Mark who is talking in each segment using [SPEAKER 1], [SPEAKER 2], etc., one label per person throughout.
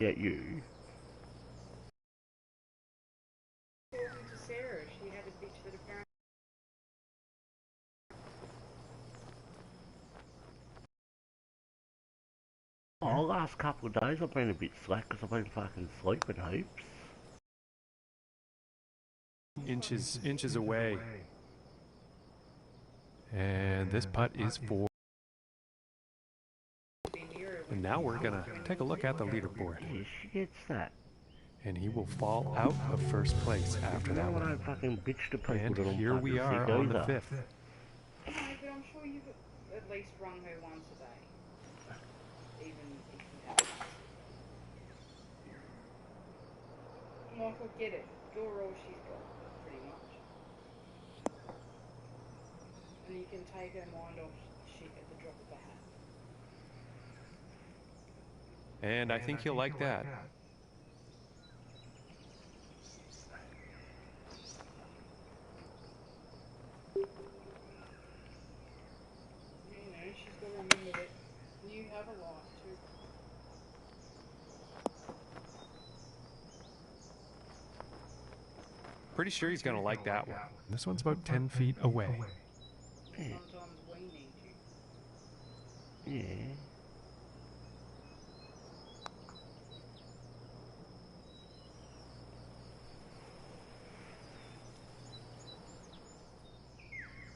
[SPEAKER 1] At you.
[SPEAKER 2] Talking to Sarah, she had a bitch that apparently.
[SPEAKER 1] Oh, the last couple of days I've been a bit slack because I've been fucking sleeping heaps.
[SPEAKER 3] Inches away. And this putt is for. And now we're gonna take a look at the leaderboard.
[SPEAKER 1] Yeah, she gets that.
[SPEAKER 3] And he will fall out of first place after that
[SPEAKER 1] I
[SPEAKER 3] one.
[SPEAKER 1] don't fucking bitch to people
[SPEAKER 3] And
[SPEAKER 1] that I'm
[SPEAKER 3] here we
[SPEAKER 1] fucking
[SPEAKER 3] are
[SPEAKER 1] sick
[SPEAKER 3] on the
[SPEAKER 1] either.
[SPEAKER 3] fifth.
[SPEAKER 2] No, but I'm sure you've at least rung her once a day. Even if you haven't. Michael, get it. You're all she's got, pretty much. And you can take her mind off shit at the drop of a hat.
[SPEAKER 3] And I think he'll like that.
[SPEAKER 2] You know, she's got to remember that you have a life too.
[SPEAKER 3] Pretty sure he's gonna like that one. This one's about 10 feet away.
[SPEAKER 1] Yeah.
[SPEAKER 2] Sometimes we need you.
[SPEAKER 1] Yeah.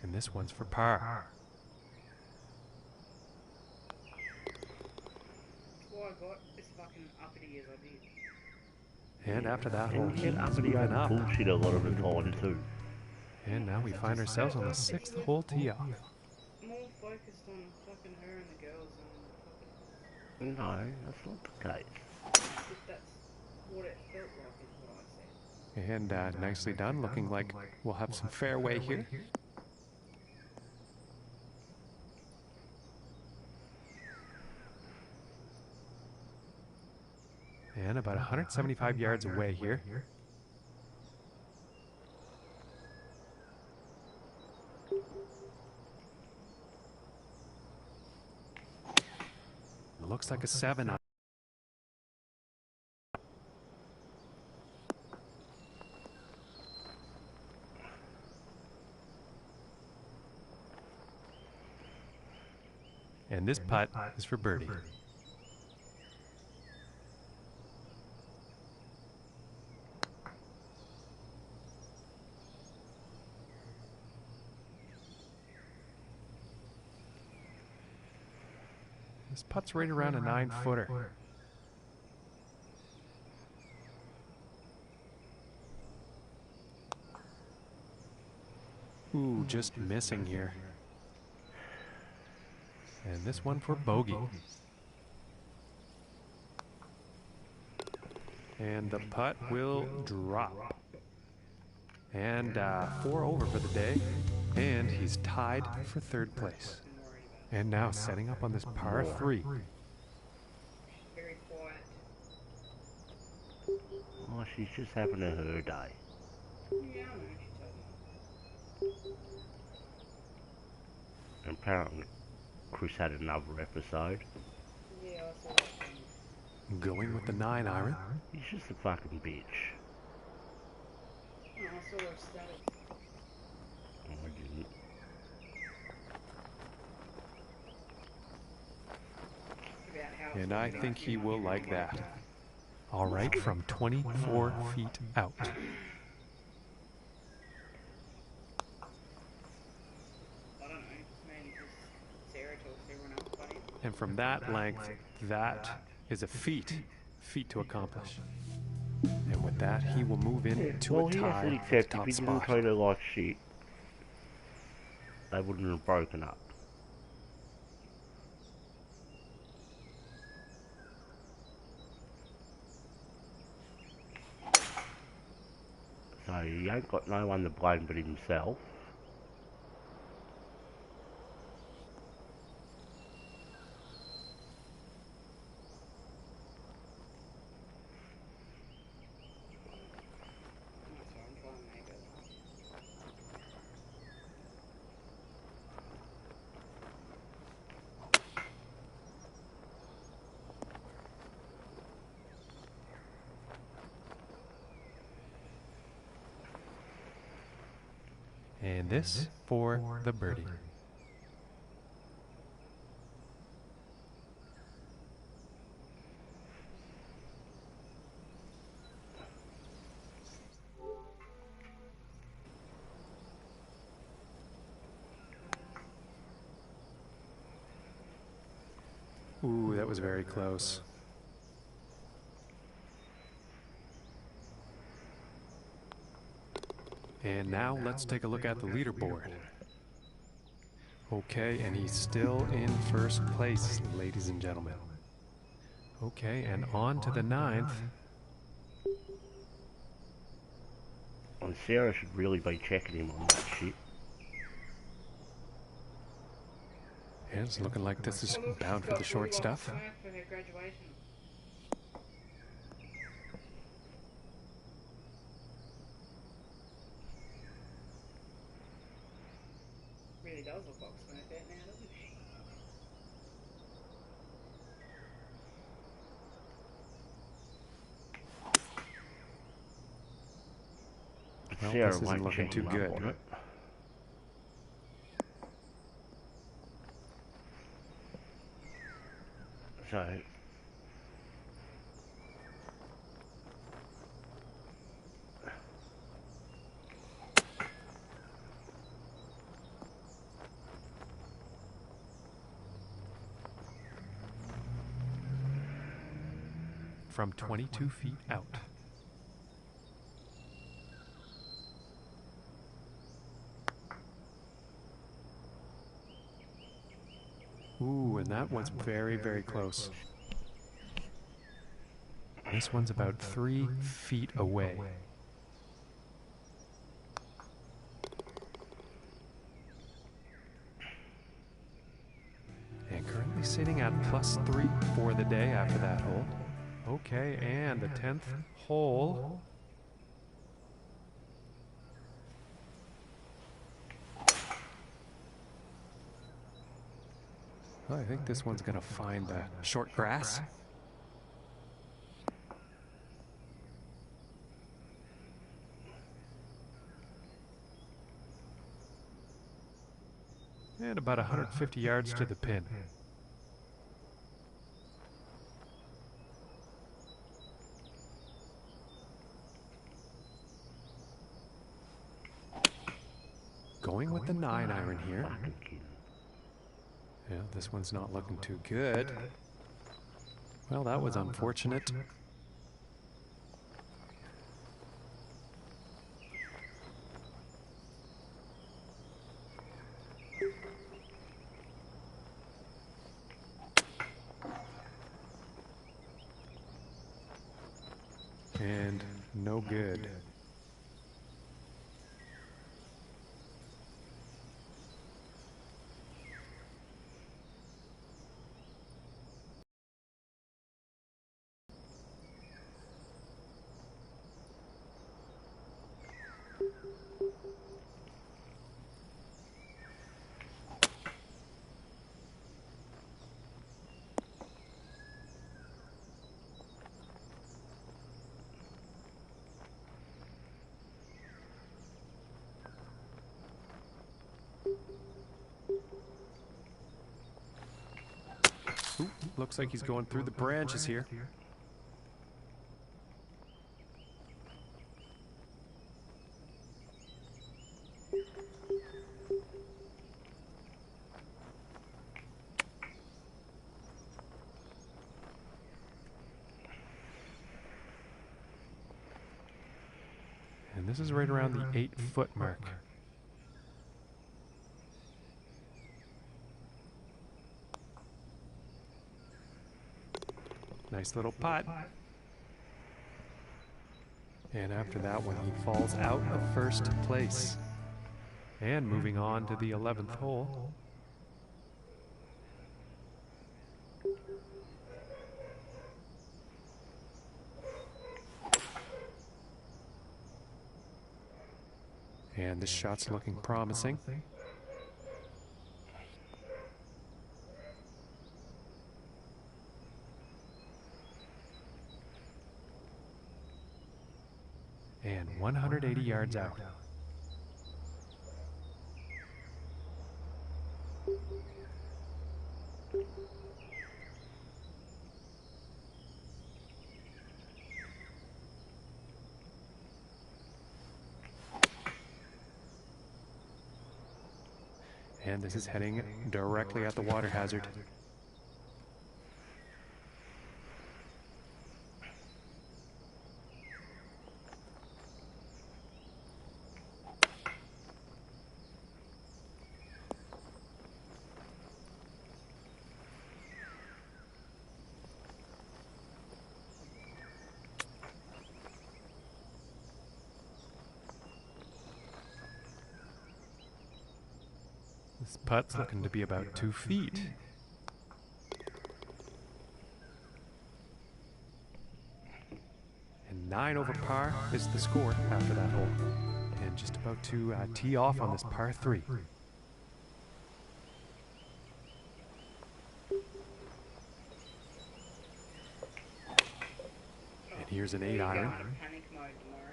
[SPEAKER 3] And this one's for par.
[SPEAKER 2] That's why I got as fucking uppity as I did.
[SPEAKER 3] And after that hole,
[SPEAKER 1] And you get
[SPEAKER 3] he's
[SPEAKER 1] uppity
[SPEAKER 3] moving
[SPEAKER 1] over
[SPEAKER 3] up.
[SPEAKER 1] bullshit a lot of the time too.
[SPEAKER 3] And now we find ourselves on the 6th hole tee off.
[SPEAKER 2] More focused on fucking her and the girls than fucking us.
[SPEAKER 1] No, that's not the case.
[SPEAKER 2] If that's what it felt like is what I said.
[SPEAKER 3] And nicely done, looking like we'll have some fairway here. And about 175 yards away here. Looks like a 7. And this putt is for birdie. This putt's right around a 9-footer. Ooh, just missing here. And this one for bogey. And the putt will drop. And 4 over for the day. And he's tied for 3rd place. And now setting up on this par 3.
[SPEAKER 2] Very quiet.
[SPEAKER 1] Oh, she's just having a her day.
[SPEAKER 2] Yeah, I know, she told me.
[SPEAKER 1] And apparently, Chris had another episode.
[SPEAKER 2] Yeah, I saw that thing.
[SPEAKER 3] Going with the 9-iron.
[SPEAKER 1] He's just a fucking bitch.
[SPEAKER 2] Oh, I saw her status.
[SPEAKER 1] Oh, I didn't.
[SPEAKER 2] About how
[SPEAKER 3] And I think he will like that. All right, from 24 feet out.
[SPEAKER 2] I don't know, maybe because Sarah talks to everyone else funny.
[SPEAKER 3] And from that length, that is a feat to accomplish. And with that, he will move into
[SPEAKER 1] Well,
[SPEAKER 3] a
[SPEAKER 1] he has to
[SPEAKER 3] tie for the
[SPEAKER 1] accept if
[SPEAKER 3] top
[SPEAKER 1] he didn't
[SPEAKER 3] spot.
[SPEAKER 1] treat her like shit, they wouldn't have broken up. So he ain't got no one to blame but himself.
[SPEAKER 2] That's what I'm trying to make it.
[SPEAKER 3] And this for the birdie. Ooh, that was very close. And now let's take a look at the leaderboard. Okay, and he's still in first place, ladies and gentlemen. Okay, and on to the 9th.
[SPEAKER 1] And Sarah should really be checking him on that shit.
[SPEAKER 3] Yeah, it's looking like this is bound for the short stuff.
[SPEAKER 2] For her graduation. Really does look like Smirk out now, doesn't she?
[SPEAKER 1] But
[SPEAKER 3] Well,
[SPEAKER 1] Sarah
[SPEAKER 3] this isn't
[SPEAKER 1] won't
[SPEAKER 3] looking
[SPEAKER 1] check
[SPEAKER 3] too
[SPEAKER 1] him
[SPEAKER 3] good.
[SPEAKER 1] up on it. So
[SPEAKER 3] from 22 feet out. Ooh, and that one's very, very close. This one's about 3 feet away. And currently sitting at +3 for the day after that hole. Okay, and the 10th hole. Well, I think this one's gonna find the short grass. And about 150 yards to the pin. Going with the 9-iron here.
[SPEAKER 1] fucking kidding.
[SPEAKER 3] Yeah, this one's not looking too good. Well, that was unfortunate. And no good. Ooh, looks like he's going through the branches here. And this is right around the 8-foot mark. Nice little putt. And after that one, he falls out of first place. And moving on to the 11th hole. And this shot's looking promising. And 180 yards out. And this is heading directly at the water hazard. This putt's looking to be about 2 feet. And 9 over par is the score after that hole. And just about to tee off on this par 3. And here's an 8 iron.
[SPEAKER 2] Panic mode tomorrow.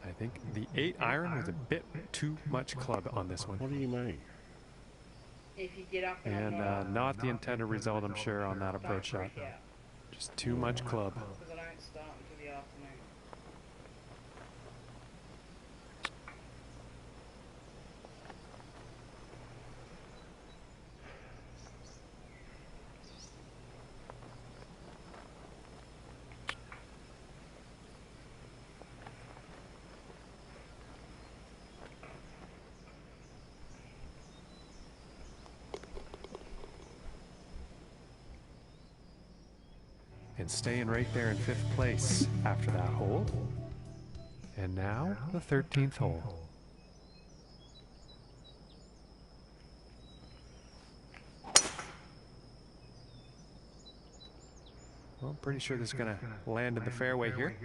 [SPEAKER 3] I think the 8 iron was a bit too much club on this one.
[SPEAKER 1] What do you mean?
[SPEAKER 2] If you get up
[SPEAKER 3] And not the intended result, I'm sure, on that approach shot. Just too much club.
[SPEAKER 2] Because I don't start until the afternoon.
[SPEAKER 3] And staying right there in 5th place after that hole. And now the 13th hole. Well, I'm pretty sure this is going to land in the fairway here.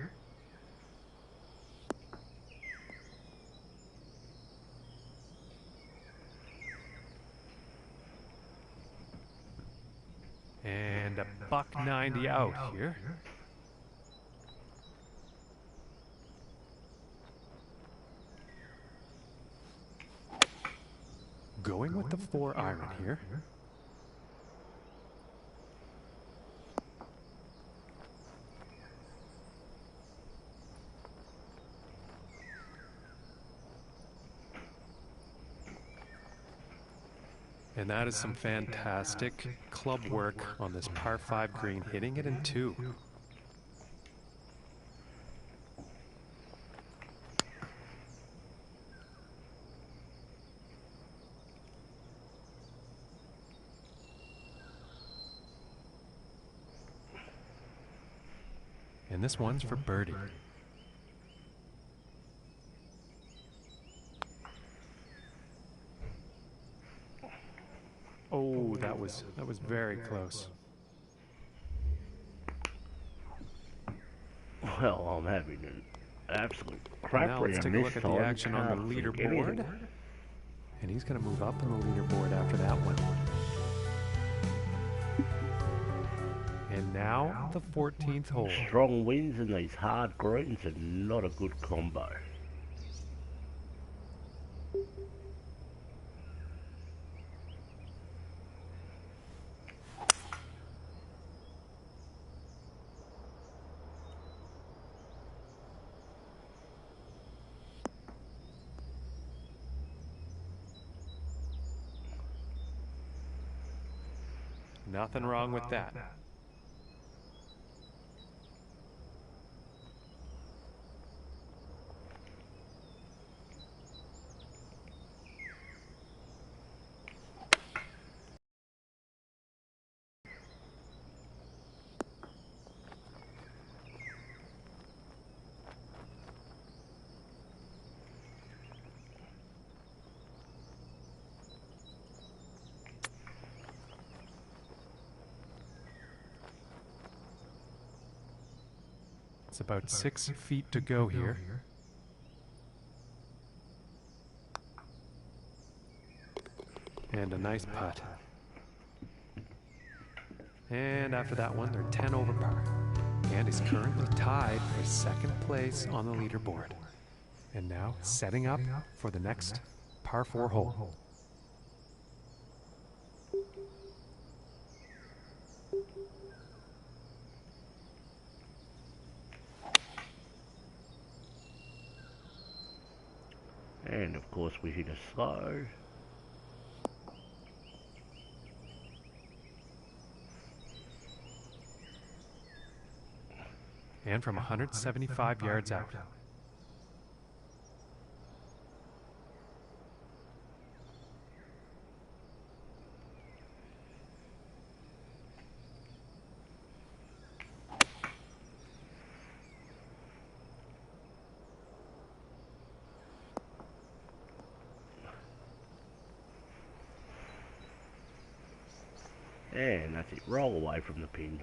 [SPEAKER 3] And a $190 out here. Going with the 4 iron here. And that is some fantastic club work on this par 5 green, hitting it in 2. And this one's for birdie. Oh, that was very close.
[SPEAKER 1] Well, I'm having an absolute
[SPEAKER 3] Now
[SPEAKER 1] crapper
[SPEAKER 3] let's
[SPEAKER 1] on
[SPEAKER 3] take a
[SPEAKER 1] this
[SPEAKER 3] look at the
[SPEAKER 1] time.
[SPEAKER 3] action on the
[SPEAKER 1] Can't forget
[SPEAKER 3] leaderboard.
[SPEAKER 1] it.
[SPEAKER 3] And he's going to move up on the leaderboard after that one. And now the 14th hole.
[SPEAKER 1] Strong winds and these hard greens are not a good combo.
[SPEAKER 3] Nothing wrong with that. It's about 6 feet to go here. And a nice putt. And after that one, they're 10 over par. And is currently tied for 2nd place on the leaderboard. And now setting up for the next par 4 hole.
[SPEAKER 1] And of course we hit a slow.
[SPEAKER 3] and from 175 yards out.
[SPEAKER 1] And that's it. Roll away from the pin.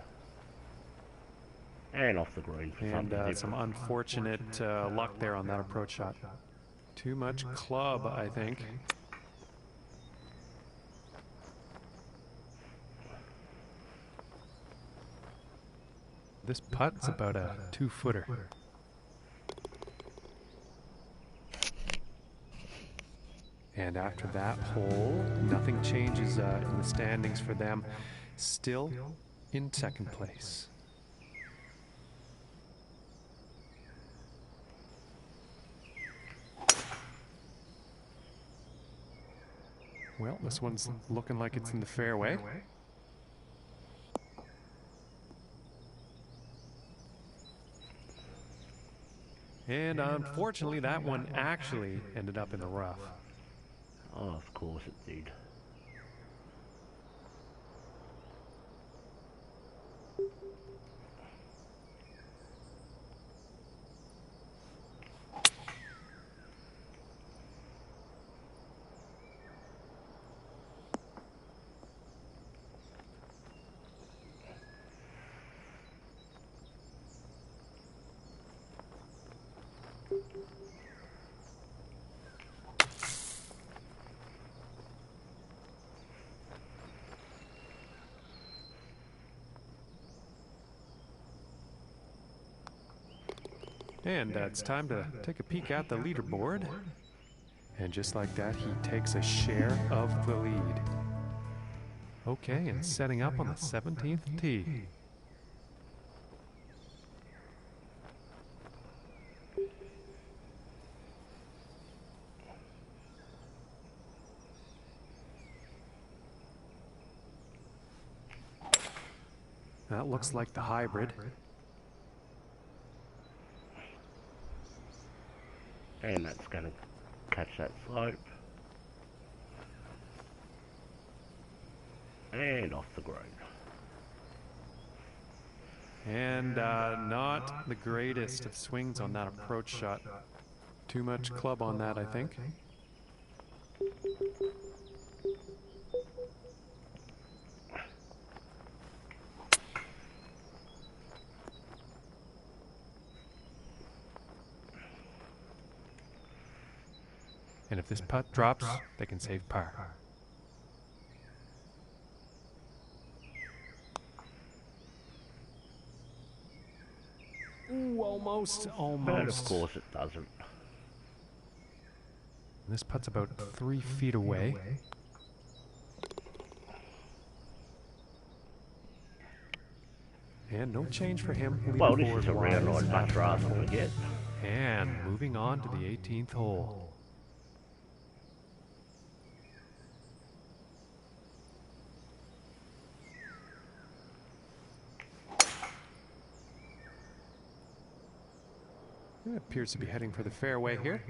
[SPEAKER 1] And off the green for something different.
[SPEAKER 3] Some unfortunate luck there on that approach shot. Too much club, I think. This putt's about a 2-footer. And after that hole, nothing changes in the standings for them. Still in second place. Well, this one's looking like it's in the fairway. And unfortunately, that one actually ended up in the rough.
[SPEAKER 1] Oh, of course it did.
[SPEAKER 3] And it's time to take a peek at the leaderboard. And just like that, he takes a share of the lead. Okay, and setting up on the 17th tee. That looks like the hybrid.
[SPEAKER 1] And that's going to catch that slope. And off the green.
[SPEAKER 3] And not the greatest of swings on that approach shot. Too much club on that, I think. And if this putt drops, they can save par. Ooh, almost.
[SPEAKER 1] But of course it doesn't.
[SPEAKER 3] This putt's about 3 feet away. And no change for him.
[SPEAKER 1] Well, this is a round I'd much rather want to get.
[SPEAKER 3] And moving on to the 18th hole. It appears to be heading for the fairway here.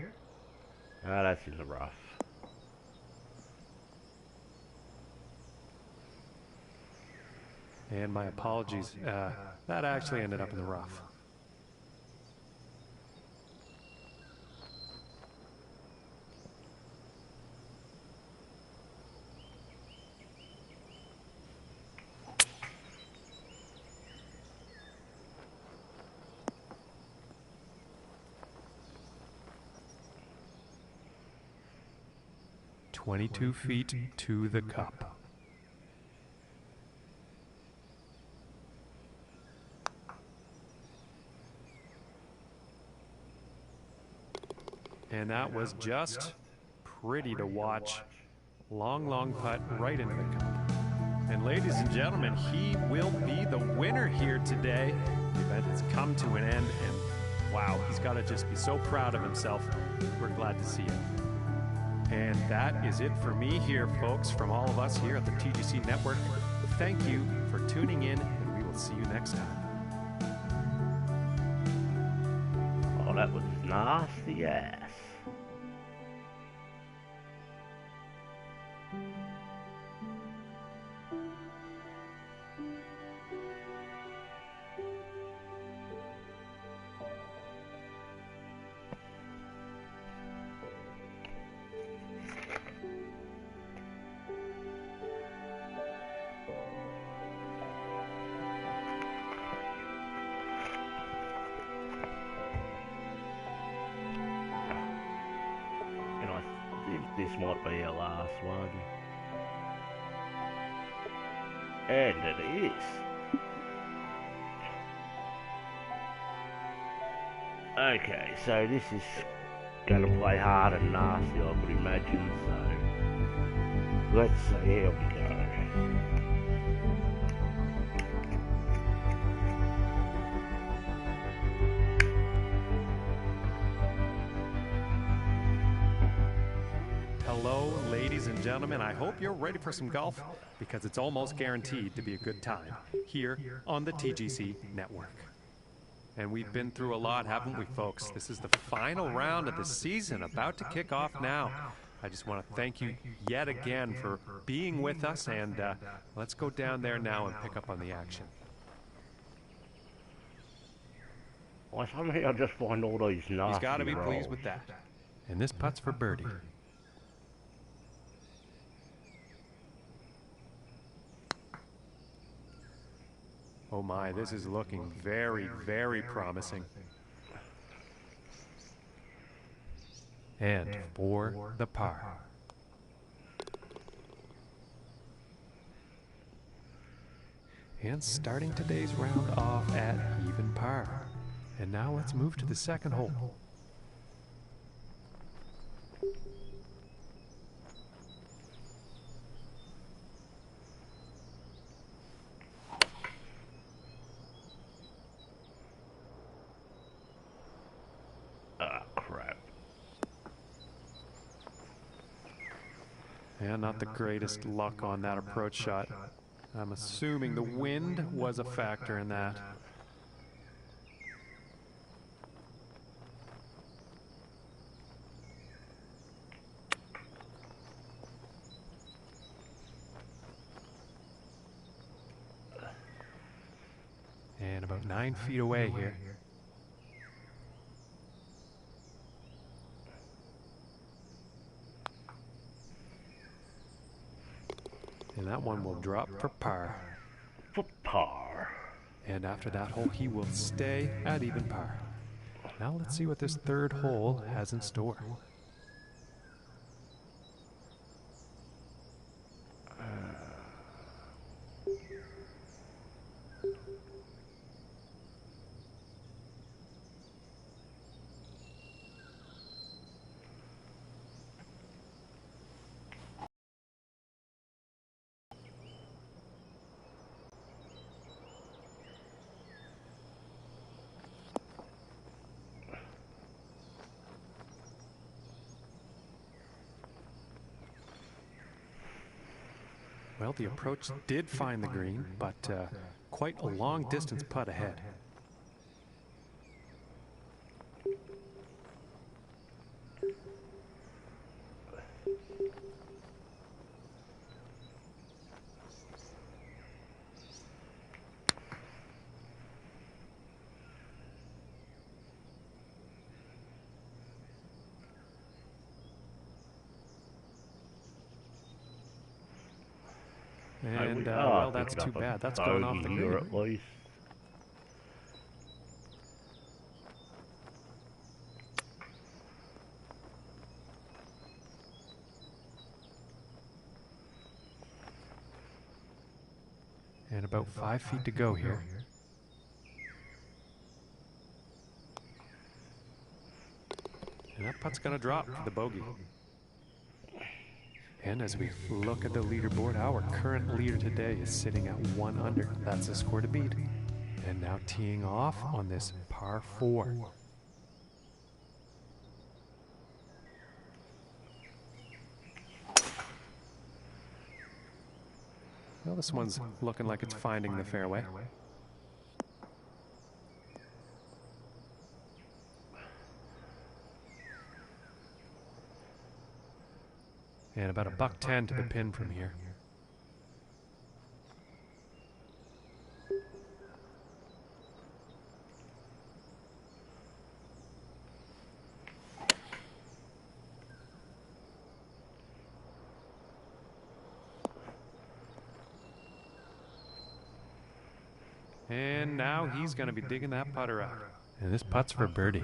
[SPEAKER 1] Ah, that's in the rough.
[SPEAKER 3] And my apologies, that actually ended up in the rough. "22 feet to the cup." And that was just pretty to watch. Long, long putt right into the cup. And ladies and gentlemen, he will be the winner here today. The event has come to an end, and wow, he's got to just be so proud of himself. We're glad to see it. And that is it for me here, folks, from all of us here at the TGC Network. Thank you for tuning in, and we will see you next time.
[SPEAKER 1] that was nasty ass. This might be our last one. And it is. Okay, so this is gonna play hard and nasty, I could imagine, so let's see how we go.
[SPEAKER 3] Hello, ladies and gentlemen. I hope you're ready for some golf because it's almost guaranteed to be a good time here on the TGC network. And we've been through a lot, haven't we, folks? This is the final round of the season about to kick off now. I just want to thank you yet again for being with us, and let's go down there now and pick up on the action.
[SPEAKER 1] I somehow just find all these nasty
[SPEAKER 3] He's got to be
[SPEAKER 1] rolls.
[SPEAKER 3] pleased with that. And this putt's for birdie. Oh my, this is looking very, very promising. And for the par. And starting today's round off at even par. And now let's move to the second hole.
[SPEAKER 1] Crap.
[SPEAKER 3] Yeah, not the greatest luck on that approach shot. I'm assuming the wind was a factor in that. And about 9 feet away here. And that one will drop for par.
[SPEAKER 1] For par.
[SPEAKER 3] And after that hole, he will stay at even par. Now let's see what this third hole has in store. Well, the approach did find the green, but quite a long distance putt ahead. And, well, that's too bad. That's going off the green.
[SPEAKER 1] At least.
[SPEAKER 3] And about 5 feet to go here. And that putt's going to drop for the bogey. And as we look at the leaderboard, our current leader today is sitting at 1 under. That's a score to beat. And now teeing off on this par 4. Well, this one's looking like it's finding the fairway. And about $1.10 to the pin from here. And now he's going to be digging that putter out. And this putt's for birdie.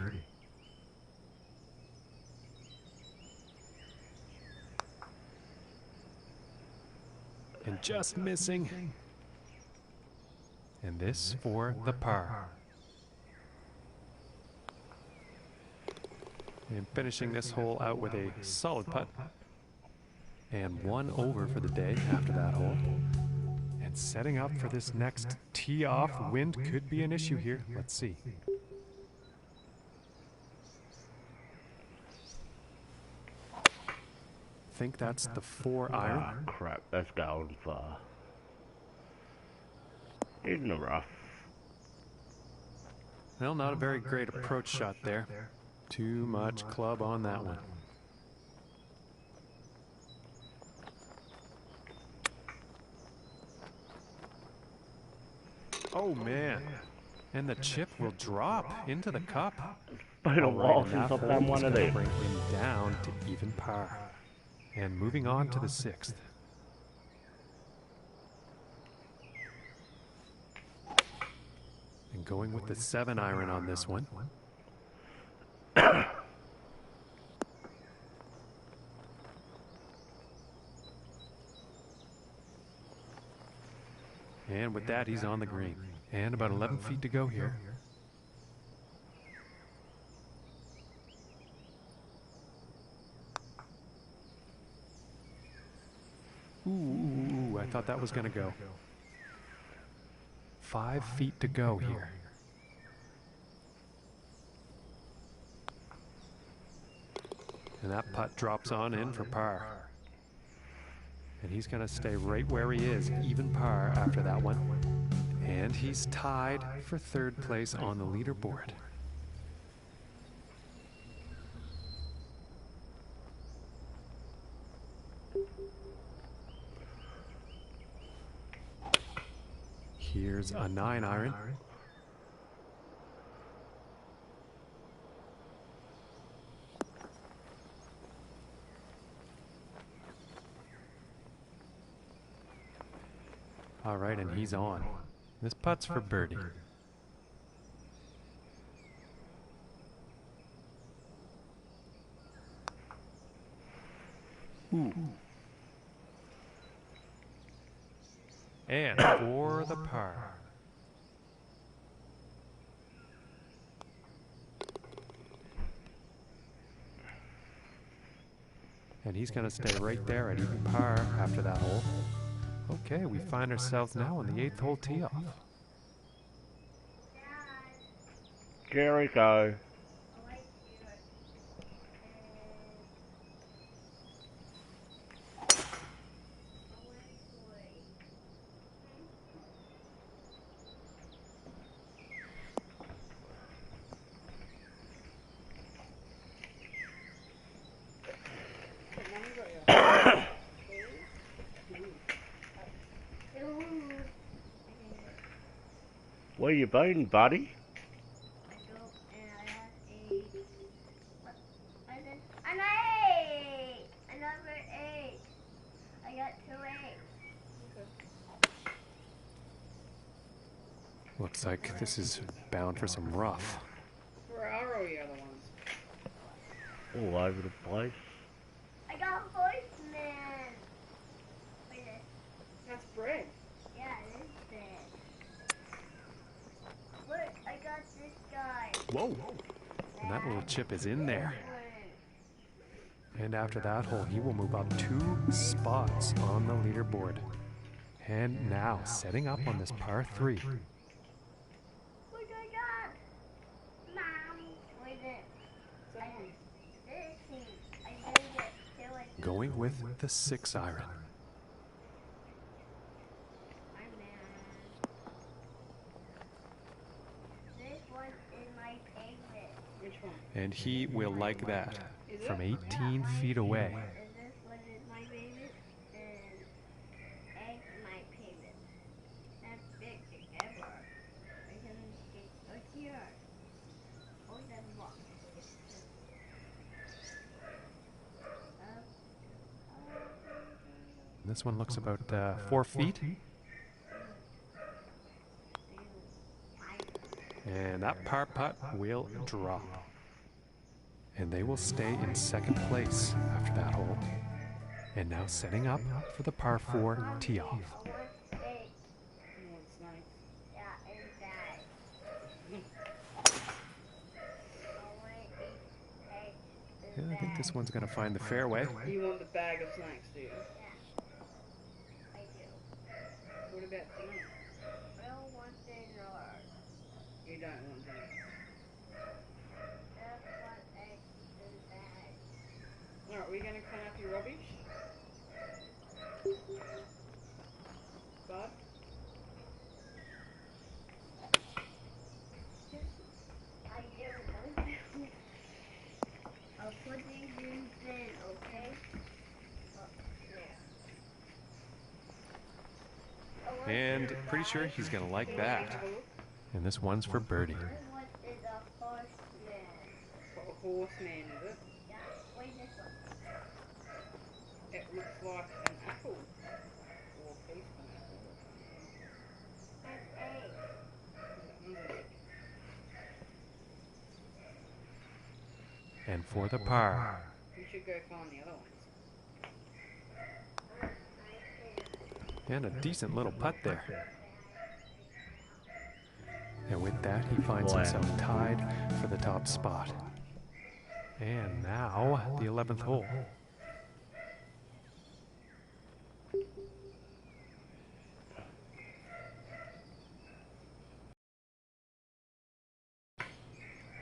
[SPEAKER 3] And just missing. And this for the par. And finishing this hole out with a solid putt. And 1 over for the day after that hole. And setting up for this next tee off. Wind could be an issue here. Let's see. Think that's the 4 iron.
[SPEAKER 1] Ah, crap, that's going far. In the rough.
[SPEAKER 3] Well, not a very great approach shot there. Too much club on that one. Oh man. And the chip will drop into the cup.
[SPEAKER 1] It's been a while since I've done one of these.
[SPEAKER 3] Bring him down to even par. And moving on to the 6th. And going with the 7 iron on this one. And with that, he's on the green. And about 11 feet to go here. Ooh, I thought that was going to go. 5 feet to go here. And that putt drops on in for par. And he's going to stay right where he is, even par after that one. And he's tied for 3rd place on the leaderboard. Here's a 9 iron. All right, and he's on. This putt's for birdie. Ooh. And for the par. And he's going to stay right there at even par after that hole. Okay, we find ourselves now on the 8th hole tee off.
[SPEAKER 1] Jericho. Where you been, buddy?
[SPEAKER 4] I'm 8. Another 8. I got 2 8s.
[SPEAKER 3] Looks like this is bound for some rough.
[SPEAKER 2] Where are all the other ones?
[SPEAKER 1] All over the place.
[SPEAKER 4] I got horseman. Wait,
[SPEAKER 2] That's bread.
[SPEAKER 4] yeah, it is big. Look, I got this guy.
[SPEAKER 3] Whoa! And that little chip is in there. And after that hole, he will move up 2 spots on the leaderboard. And now, setting up on this par 3.
[SPEAKER 4] Look, I got. Mom, wait a I didn't get to it.
[SPEAKER 3] Going with the 6 iron.
[SPEAKER 4] I'm mad. This one is my favorite.
[SPEAKER 2] Which one?
[SPEAKER 3] And he will like that
[SPEAKER 2] Is it?
[SPEAKER 3] from 18 feet away.
[SPEAKER 4] This one is my
[SPEAKER 3] this one looks about 4 feet. And that par putt will drop. And they will stay in second place after that hole. And now setting up for the par 4 tee off.
[SPEAKER 2] What's nice?
[SPEAKER 4] Yeah, and that.
[SPEAKER 3] Yeah, I think this one's going to find the fairway.
[SPEAKER 2] You want the bag of snacks, do you?
[SPEAKER 4] Yeah, I do.
[SPEAKER 2] What about tonight?
[SPEAKER 4] I don't want dinner.
[SPEAKER 2] You don't want dinner.
[SPEAKER 4] That's what eggs and that.
[SPEAKER 2] Alright, are we going to clean up your rubbish? Bud?
[SPEAKER 4] I don't know. I'll put these in bin, okay? Up there.
[SPEAKER 3] And pretty sure he's going to like that. And this one's for birdie.
[SPEAKER 4] What is a horseman?
[SPEAKER 2] A horseman, is it?
[SPEAKER 4] Yeah, wait this one.
[SPEAKER 2] It looks like an apple. Or a piece of an apple.
[SPEAKER 4] An egg.
[SPEAKER 2] That one's an egg.
[SPEAKER 3] And for the par.
[SPEAKER 2] We should go find the other ones.
[SPEAKER 3] And a decent little putt there. And with that, he finds himself tied for the top spot. And now, the 11th hole.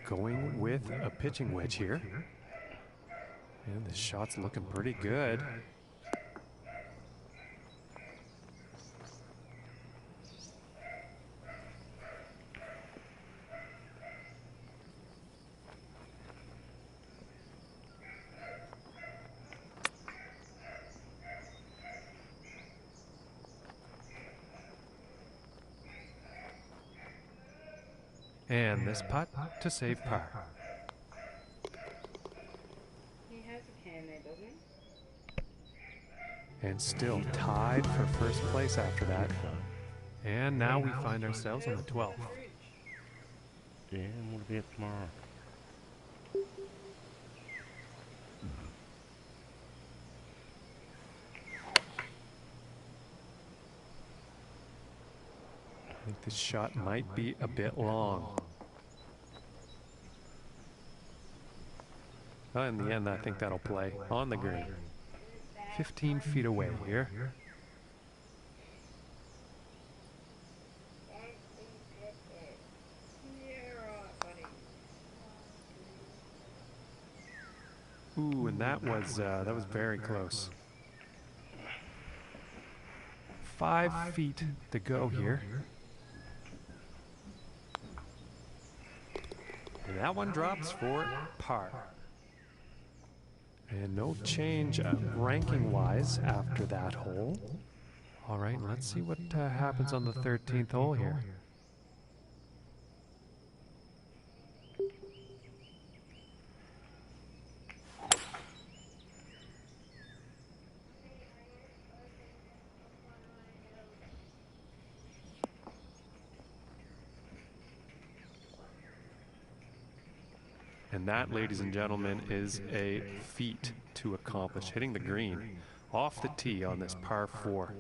[SPEAKER 3] Going with a pitching wedge here. And the shot's looking pretty good. And this putt to save par.
[SPEAKER 2] He has a can there, doesn't he?
[SPEAKER 3] And still tied for first place after that. And now we find ourselves on the 12th.
[SPEAKER 1] Yeah, and we'll be up tomorrow.
[SPEAKER 3] I think this shot might be a bit long. Oh, in the end, I think that'll play on the green. 15 feet away here.
[SPEAKER 2] Yeah, right, buddy.
[SPEAKER 3] Ooh, and that was very close. 5 feet to go here. And that one drops for par. And no change ranking-wise after that hole. All right, let's see what happens on the 13th hole here. And that, ladies and gentlemen, is a feat to accomplish, hitting the green off the tee on this par 4.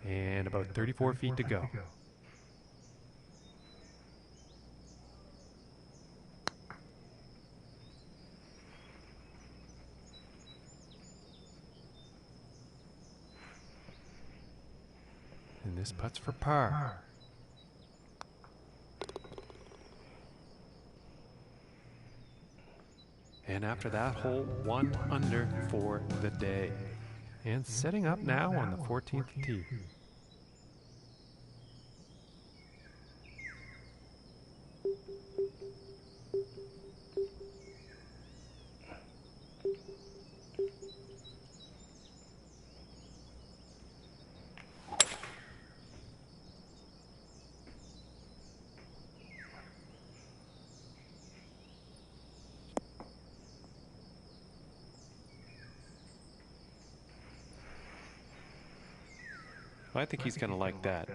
[SPEAKER 3] And about 34 feet to go. And this putt's for par. And after that hole, 1 under for the day. And setting up now on the 14th tee. I think he's gonna like that.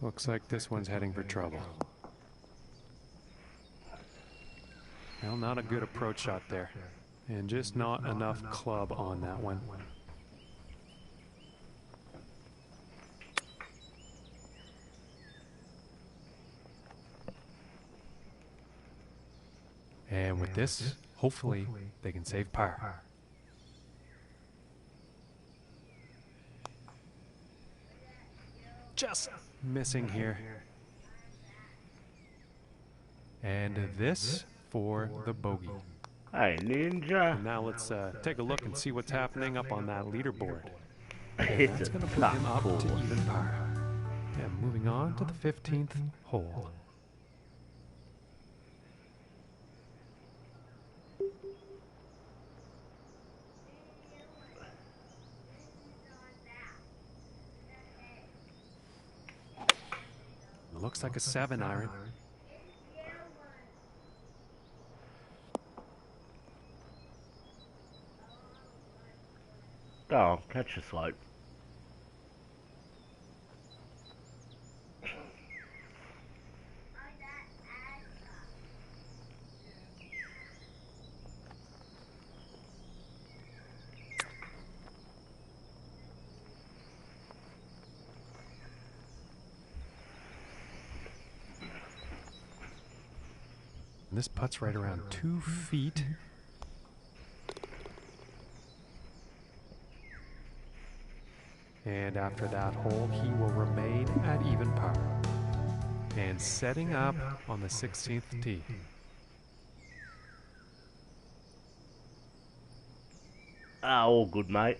[SPEAKER 3] Looks like this one's heading for trouble. Well, not a good approach shot there. And just not enough club on that one. And with this, hopefully, they can save par. Just missing here. And this for the bogey.
[SPEAKER 1] Hey, Ninja.
[SPEAKER 3] And now let's take a look and see what's happening up on that leaderboard.
[SPEAKER 1] It's
[SPEAKER 3] That's
[SPEAKER 1] a
[SPEAKER 3] going to put
[SPEAKER 1] tough
[SPEAKER 3] him up
[SPEAKER 1] course.
[SPEAKER 3] to even par. And moving on to the 15th hole. It looks like a 7-iron.
[SPEAKER 1] Oh, catch a slope.
[SPEAKER 3] And this putt's right around 2 feet. And after that hole, he will remain at even par. And setting up on the 16th tee.
[SPEAKER 1] Ah, all good, mate.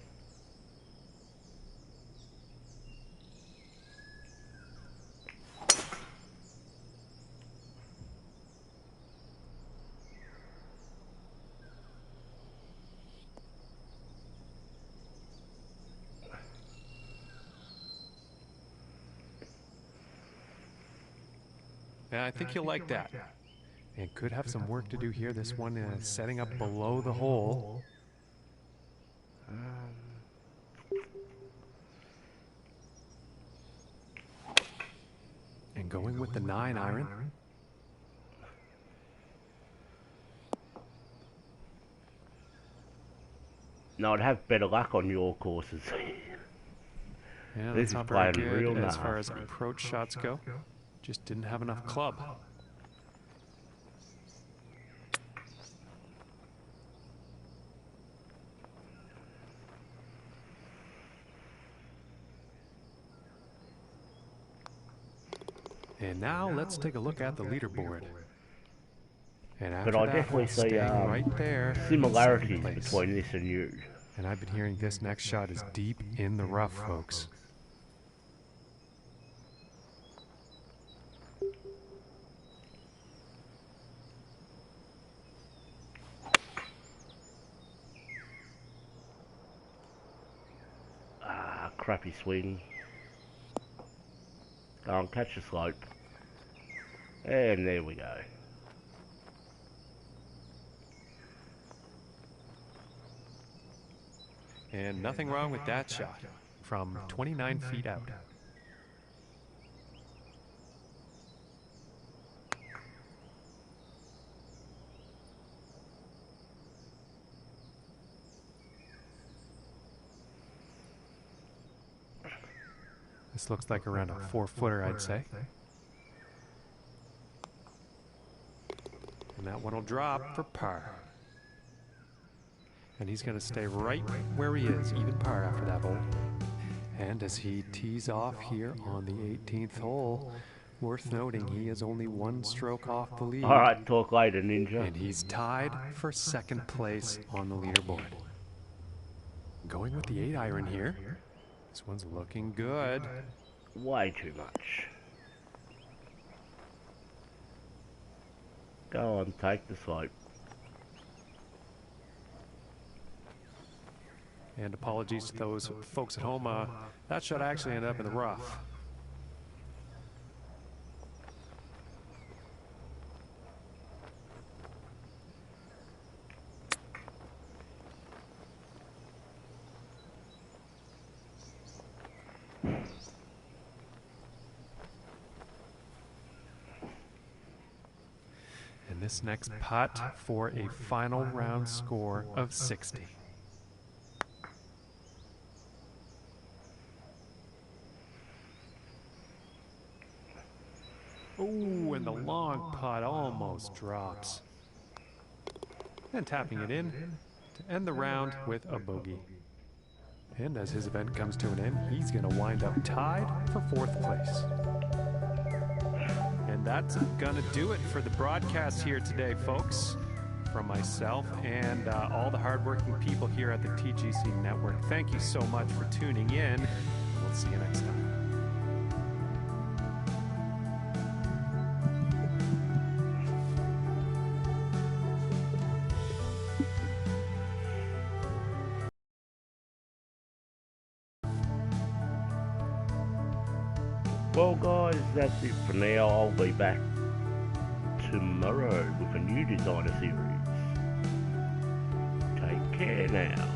[SPEAKER 3] Yeah, I think you'll like that. And could have some work to do here. This one is setting up below the hole. And going with the 9-iron.
[SPEAKER 1] No, I'd have better luck on your courses.
[SPEAKER 3] Yeah,
[SPEAKER 1] This
[SPEAKER 3] that's
[SPEAKER 1] is
[SPEAKER 3] not very
[SPEAKER 1] playing
[SPEAKER 3] good
[SPEAKER 1] real
[SPEAKER 3] as far as
[SPEAKER 1] nasty.
[SPEAKER 3] approach shots go. Just didn't have enough club. And now let's take a look at the leaderboard. And after
[SPEAKER 1] But I
[SPEAKER 3] that,
[SPEAKER 1] definitely see
[SPEAKER 3] staying right there,
[SPEAKER 1] similarities
[SPEAKER 3] second place.
[SPEAKER 1] between this and you.
[SPEAKER 3] And I've been hearing this next shot is deep in the rough, folks.
[SPEAKER 1] Ah, crappy swing. Go on, catch the slope. And there we go.
[SPEAKER 3] And nothing wrong with that shot from 29 feet out. This looks like around a 4-footer, I'd say. And that one will drop for par. And he's going to stay right where he is, even par after that hole. And as he tees off here on the 18th hole, worth noting he is only 1 stroke off the lead.
[SPEAKER 1] Alright, talk later, Ninja.
[SPEAKER 3] And he's tied for 2nd place on the leaderboard. Going with the 8-iron here. This one's looking good.
[SPEAKER 1] Way too much. Go on, take the slope.
[SPEAKER 3] And apologies to those folks at home, that shot actually ended up in the rough. And this next putt for a final round score of 60. Ooh, and the long putt almost drops. And tapping it in to end the round with a bogey. And as his event comes to an end, he's going to wind up tied for 4th place. And that's going to do it for the broadcast here today, folks. From myself and all the hardworking people here at the TGC Network. Thank you so much for tuning in. We'll see you next time.
[SPEAKER 1] Well guys, that's it for now. I'll be back tomorrow with a new designer series. Take care now.